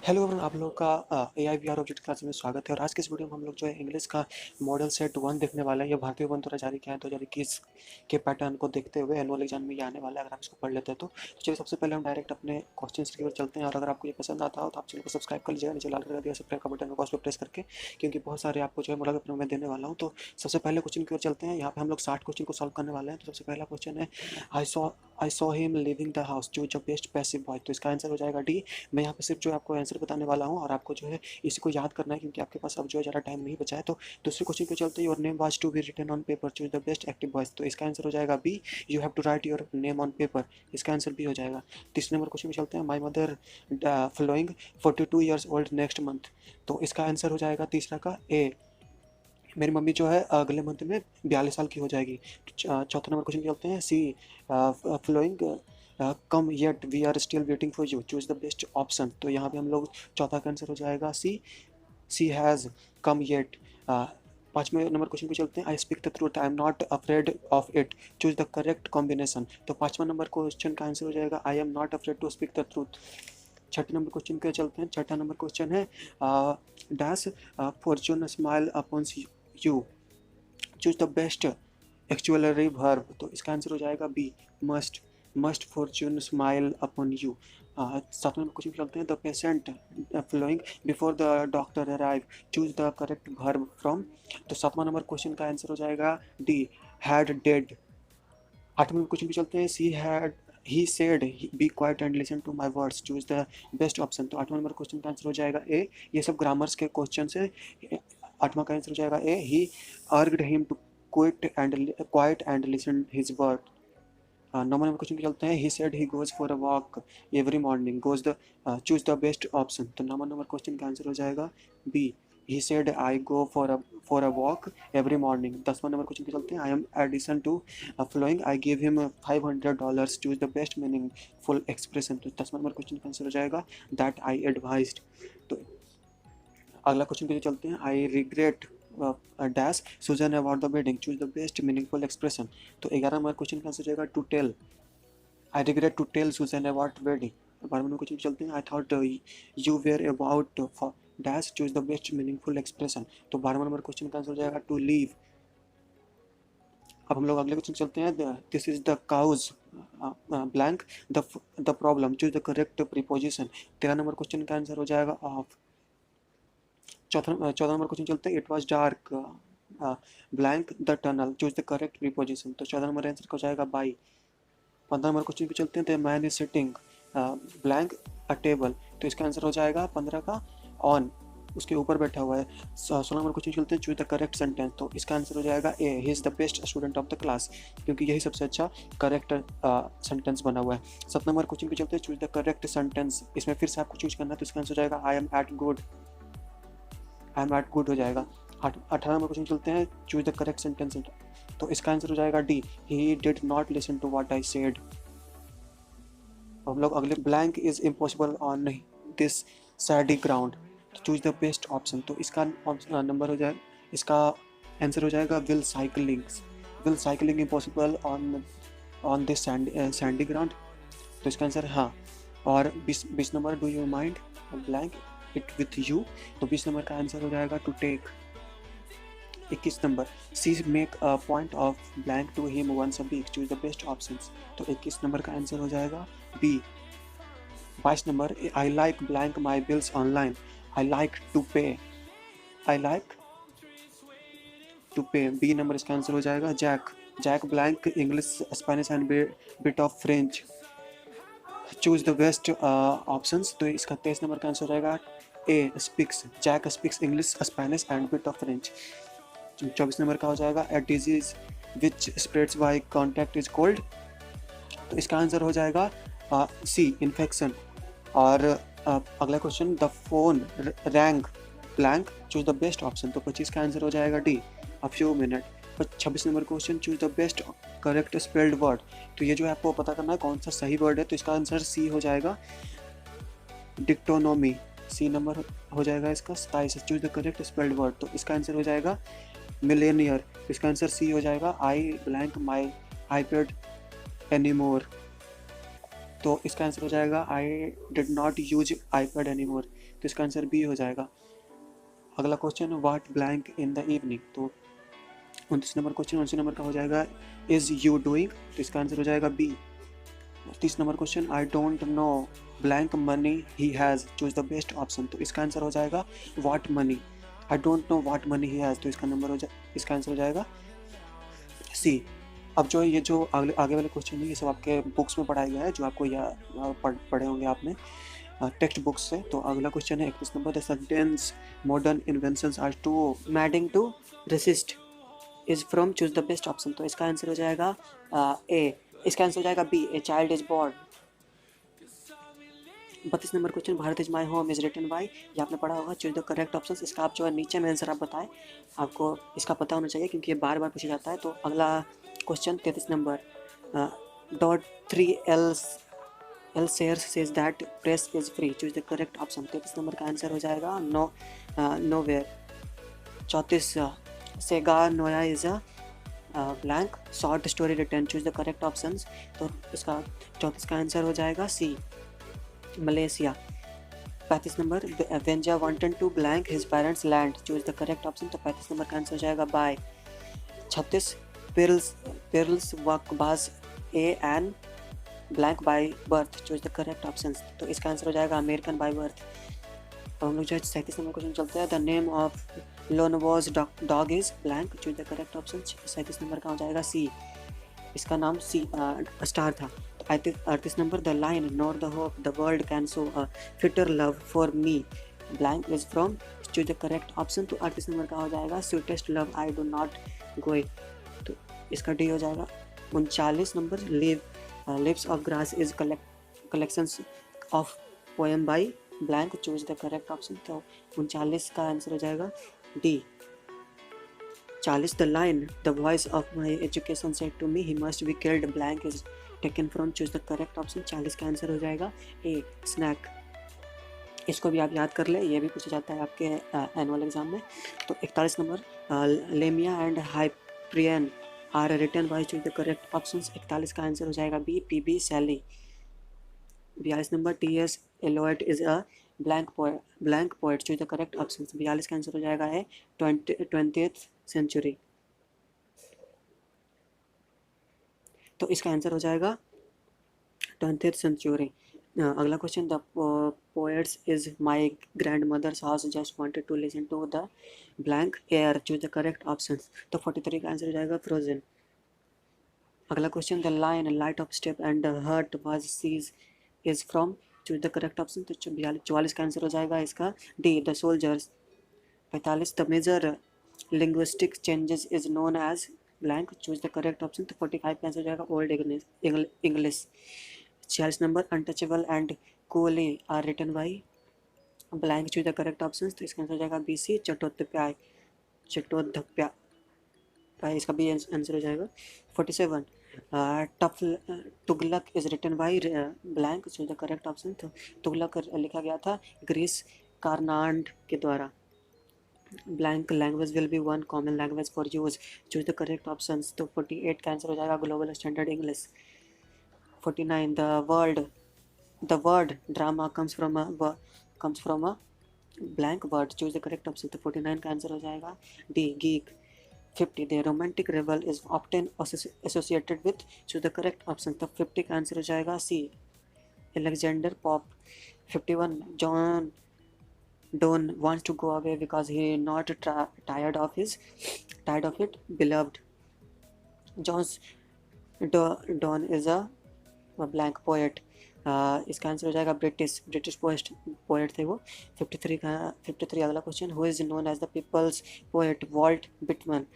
Hello everyone, आप लोगों का एआई वीआर ऑब्जेक्ट क्लास में स्वागत है। और आज के इस वीडियो में हम लोग जो है इंग्लिश का मॉडल सेट 1 देखने वाले हैं। ये भारतीय वन द्वारा जारी किया है 2021 के पैटर्न को देखते हुए एनुअल एग्जाम में ये आने वाला है। अगर आप इसको पढ़ लेते हैं तो चलिए सबसे पहले हम डायरेक्ट अपने क्वेश्चंस की ओर चलते हैं। और अगर आपको ये पसंद आता हो तो आप चैनल को सब्सक्राइब कर लीजिएगा, नीचे लाल कलर का दिया सब्सक्राइब का बटन होगा उस पर प्रेस करके, क्योंकि बहुत सारे आपको जो है मॉडल पेपर में देने वाला हूँ। तो सबसे पहले क्वेश्चन की ओर चलते हैं। यहाँ पे हम लोग 60 क्वेश्चन को सॉल्व करने वाले हैं। तो सबसे पहला क्वेश्चन है, I saw him living the house, choose the best passive voice. तो इसका आंसर हो जाएगा डी। मैं यहाँ पे सिर्फ जो है आपको आंसर बताने वाला हूँ और आपको जो है इसी को याद करना है, क्योंकि आपके पास अब जो है ज़्यादा टाइम नहीं बचा है। तो दूसरे क्वेश्चन पे चलते हैं। Your name was to be written on paper, choose the best active voice. तो इसका आंसर हो जाएगा B. You have to write your name on paper. इसका आंसर बी हो जाएगा। तीसरे नंबर क्वेश्चन पे चलते हैं। My mother flowing 42 years old next month. तो इसका आंसर हो जाएगा तीसरा का ए। मेरी मम्मी जो है अगले मंथ में 42 साल की हो जाएगी। चौथा नंबर क्वेश्चन चलते हैं। See flowing come yet we are still waiting for you, choose the best option. तो यहाँ पे हम लोग चौथा का आंसर हो जाएगा C. See has come yet. पाँचवें नंबर क्वेश्चन पे चलते हैं। I speak the truth, I am not afraid of it, choose the correct combination. तो पाँचवा नंबर क्वेश्चन का आंसर हो जाएगा I am not afraid to speak the truth. छठे नंबर क्वेश्चन पे चलते हैं। छठा नंबर क्वेश्चन है, dash fortune smile upon you, choose the best auxiliary verb. तो इसका आंसर हो जाएगा B, must. Must fortune smile upon you. सातवें नंबर क्वेश्चन चलते हैं। The patient flowing before the doctor arrive, choose the correct verb from. तो सातवां number question का आंसर हो जाएगा डी, हैड डेड। आठवें क्वेश्चन पे चलते हैं। She had he said be quiet and listen to my words, choose the best option. तो आठवां नंबर क्वेश्चन का आंसर हो जाएगा ए। ये सब ग्रामर्स के क्वेश्चन है। आठवां का आंसर हो जाएगा A. He urged him to quiet and listen his word. Number question पे चलते हैं। He said he goes for a walk every morning, goes the choose the best option. तो नंबर क्वेश्चन का आंसर हो जाएगा B. He said I go for a walk every morning. 10वां number question पे चलते हैं। I am addition to flowing, I give him $500, choose the best meaningful expression. तो 10वां number question का आंसर हो जाएगा दैट आई एडवाइज्ड। तो अगला क्वेश्चन पे चलते हैं। I regret dash Susan about the wedding, choose the best meaningful expression. तो 11 नंबर क्वेश्चन का आंसर हो जाएगा to tell, I regret to tell Susan about wedding. 12 number question चलते हैं। I thought you were about dash, choose the best meaningful expression. तो 12 number question का answer हो जाएगा टू लीव। अब हम लोग अगले क्वेश्चन चलते हैं। This is the cause blank the problem, choose the correct preposition. 13 number question का आंसर हो जाएगा ऑफ। 14 नंबर क्वेश्चन चलते हैं। It was dark blank the tunnel, choose the correct preposition. तो 14 नंबर आंसर हो जाएगा बाई। 15 नंबर क्वेश्चन पे चलते हैं। The man is sitting blank a table. तो इसका आंसर हो जाएगा 15 का ऑन, उसके ऊपर बैठा हुआ है। 16 नंबर क्वेश्चन चलते हैं। Choose the correct sentence. तो इसका आंसर हो जाएगा A, he is the best student of the class, क्योंकि यही सबसे अच्छा करेक्ट सेंटेंस बना हुआ है। 7 नंबर क्वेश्चन पे चलते हैं। Choose the correct sentence. इसमें फिर से आपको चूज करना है। तो इसका आंसर हो जाएगा I am at good, I am at good हो जाएगा। 18 नंबर क्वेश्चन चलते हैं। Choose the correct sentence. तो इसका आंसर हो जाएगा D, he did not listen to what I said. हम लोग अगले, blank is impossible on this sandy ground, choose the best option. तो इसका नंबर हो जाए, इसका आंसर हो जाएगा will cycling impossible on this sandy ground. तो इसका आंसर हाँ। और 20 number, do you mind blank it with you. तो 20 नंबर का आंसर हो जाएगा to take. 21 number, she make a point of blank to him once a week, choose the best options. तो 21 number का आंसर हो जाएगा B. 22 number, I like blank my bills online, I like to pay, I like to pay. B number इसका answer हो जाएगा Jack blank English Spanish and bit of French, choose the best options. तो इसका 23 number का answer हो जाएगा A, speaks Jack speaks English Spanish and bit of French. 24 number का हो जाएगा A disease which spreads by contact is cold. तो इसका आंसर हो जाएगा सी, इन्फेक्शन। और अगला question, the phone rang blank, choose the best option. तो 25 का आंसर हो जाएगा D, a few minute. 26 number question, choose the best correct spelled word. तो ये जो है आपको पता करना है कौन सा सही वर्ड है। तो इसका आंसर सी हो जाएगा, डिक्टोनोमी। सी नंबर हो जाएगा इसका 27, choose the correct spelled word. तो इसका आंसर हो जाएगा मिलेनियर। इसका आंसर सी हो जाएगा, I blank my iPad anymore. तो इसका आंसर हो जाएगा I did not use iPad any more, तो इसका आंसर बी हो जाएगा। अगला question, what blank in the evening, तो 29 नंबर क्वेश्चन 29 नंबर का हो जाएगा इज यू डूइंग, तो इसका आंसर हो जाएगा B. 30 number question, I don't know blank money he has, choose the best option, तो इसका आंसर हो जाएगा what money. I don't know what money he has, तो इसका आंसर हो जाएगा सी। अब जो ये जो आगे वाले क्वेश्चन है ये सब आपके बुक्स में पढ़ाया गया है, जो आपको पढ़े होंगे आपने टेक्स्ट बुक्स से। तो अगला क्वेश्चन है 31 number, the sentence modern inventions are too madding to resist is from, choose the best option, तो इसका आंसर हो जाएगा ए। इसका आंसर हो जाएगा B, a child is born. 32 number question, Bharat is my home is written by, ये आपने पढ़ा होगा, चूज द करेक्ट ऑप्शन। इसका आप जो है नीचे में आंसर आप बताएं, आपको इसका पता होना चाहिए क्योंकि ये बार बार पूछा जाता है। तो अगला question 33 number, dot 3 L shares says that press is free, choose the correct option, 33 number का आंसर हो जाएगा नो वेयर। 34 सेगा नोया is a blank short story return, choose the correct option, तो इसका 34 का आंसर हो जाएगा सी, मलेशिया। 35 नंबर, वेंजा wanted to blank his parents land, choose the correct option, तो 35 नंबर का आंसर हो जाएगा बाय। 36 पिर्ल्स वकबाज A N blank by birth, choose the correct option, तो इसका आंसर हो जाएगा अमेरिकन बाय बर्थ। तो हम लोग जो है 37 नंबर क्वेश्चन चलते हैं, द नेम ऑफ लोनवॉज dog is blank, choose the correct option, 37 number का हो जाएगा सी, इसका नाम सी स्टार था। 38 number, the line nor the hope the world can show a fitter love for me blank is from, choose the correct option, तो 38 number का हो जाएगा sweetest love I do not go, तो इसका डी हो जाएगा। 39 number, leaves of grass is collections of poem by blank, choose the correct option, तो 39 का आंसर हो जाएगा D. 40 the line the voice of my education said to me he must be killed blank is taken from, choose the correct option, 40 का answer हो जाएगा ए snack. इसको भी आप याद कर ले, ये भी पूछा जाता है आपके एनुअल एग्जाम में। तो 41 number, Lamia and Hyperion are written by, choose the correct option, 41 का आंसर हो जाएगा B, P Shelley. 42 number, T S Eliot is a blank poet, choose the correct option, 42 का आंसर हो जाएगा है 20th सेंचुरी, तो इसका आंसर हो जाएगा 20th सेंचुरी। अगला question, the poets is my grand mothers house just wanted to listen to the blank air, choose the correct option, तो 43 का आंसर हो जाएगा फ्रोजन। अगला question, the line light of step and hurt was sees is from, choose the correct option, तो 44 का answer हो जाएगा इसका D, the soldiers. 45 the major linguistic changes is known as blank, choose the correct option, तो 45 का answer हो जाएगा old English. 46 number, untouchable and coolie are written by blank, choose the correct option, तो इसका answer हो जाएगा B C, Chattopadhyay, इसका भी आंसर हो जाएगा। 47 tough Tughlaq is written by blank, choose the correct option, तो तुगलक लिखा गया था ग्रीस कार्नाड के द्वारा। Blank language will be one common language for use, choose the correct option, तो 48 का आंसर हो जाएगा global standard English. 49 the word drama comes from a blank word, choose the correct option, तो 49 का आंसर हो जाएगा D, geek. 50 the romantic revel is often associated with, choose the correct option, तो 50 का आंसर हो जाएगा सी, Alexander Pope। 51 John Donne wants to go away because he not tired of it beloved, John's Donne is a blank poet, इसका answer हो जाएगा British poet थे वो। 53 अगला question, who is known as the people's poet Walt Whitman,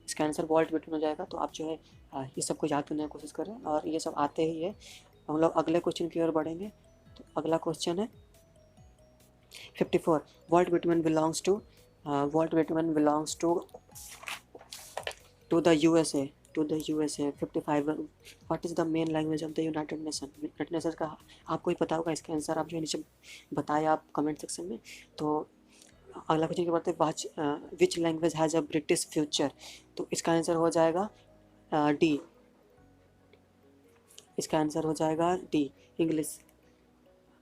इसका answer Walt Whitman हो जाएगा। तो आप जो है ये सबको याद करने की कोशिश करें और ये सब आते ही है। हम लोग अगले क्वेश्चन की ओर बढ़ेंगे। तो अगला क्वेश्चन है 54, Walt Whitman belongs to the USA 55, what is the main language of the United Nation का आपको ही पता होगा, इसका आंसर आप जो नीचे बताएं आप कमेंट सेक्शन में। तो अगला क्वेश्चन की बात है, which language has a British future, तो इसका आंसर हो जाएगा डी, इसका आंसर हो जाएगा D English.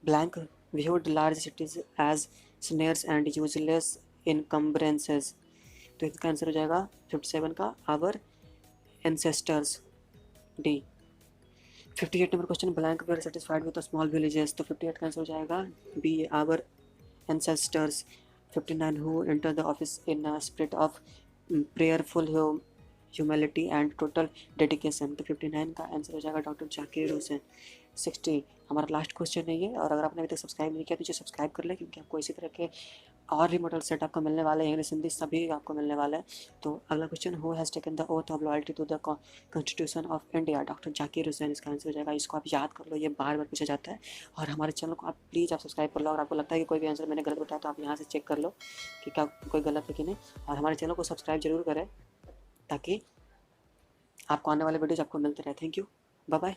Blank viewed large cities as snares and useless encumbrances। तो इसका आंसर हो जाएगा 57 का our ancestors, D. 58 number question, blank were satisfied with small villages. तो 58 का आंसर हो जाएगा B our ancestors। 59 who enter the office in a spirit of prayerful humility and total dedication. तो 59 का आंसर हो जाएगा डॉक्टर जाकिर हुसैन। 60 हमारा लास्ट क्वेश्चन है ये, और अगर आपने अभी तक सब्सक्राइब नहीं किया तो इसे सब्सक्राइब कर लें, क्योंकि आपको इसी तरह के और भी मॉडल सेट आपको मिलने वाले हैं, इंग्लिश हिंदी सभी आपको मिलने वाला है। तो अगला question, who has taken the oath of loyalty to the constitution of India. Doctor Zakir Hussain इसका आंसर हो जाएगा। इसको आप याद कर लो, ये बार बार पूछा जाता है। और हमारे चैनल को आप प्लीज़ आप सब्सक्राइब कर लो। अगर आपको लगता है कि कोई भी आंसर मैंने गलत बताया तो आप यहाँ से चेक कर लो कि क्या कोई गलत है कि नहीं। और हमारे चैनल को सब्सक्राइब जरूर करें ताकि आपको आने वाले वीडियोज आपको मिलते रहे। Thank you, bye bye.